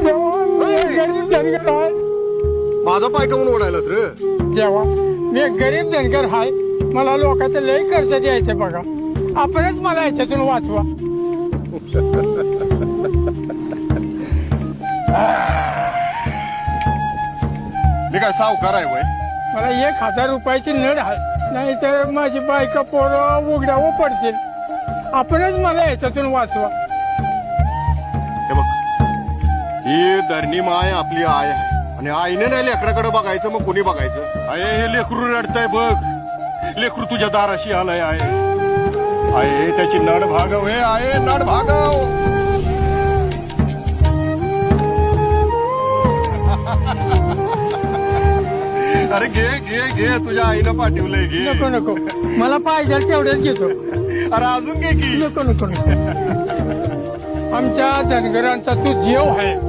देवा मी एक गरीब धनगर आहे. माझा पाय कमून ओढायलाच रे. देवा मी एक गरीब धनगर आहे. मला लोकांचं लय कर्ज द्यायचं बघा. आपणच मला याच्यातून वाचवा. मी काय सावकार आहे वय? मला 1000 रुपयाची नड आहे. नाहीतर माझी बायका पोरं उघड्यावर पडतील. आपणच मला याच्यातून वाचवा. हे बघ, ही धरणी माय आपली आय आहे आणि आईने नाही लेकराकडे बघायचं मग कोणी बघायचं? आय हे लेकरू रडतंय बघ. लेकरू तुझ्या दाराशी आलंय आहे. आहे त्याची नड भागव. हे आहे नड भागव. अरे घे घे घे, तुझ्या आईनं पाठवलंय घे. नको नको मला पाहिजे तेवढेच घेतो. अरे अजून घे की. नको नको आमच्या धनगरांचा तू जीव आहे.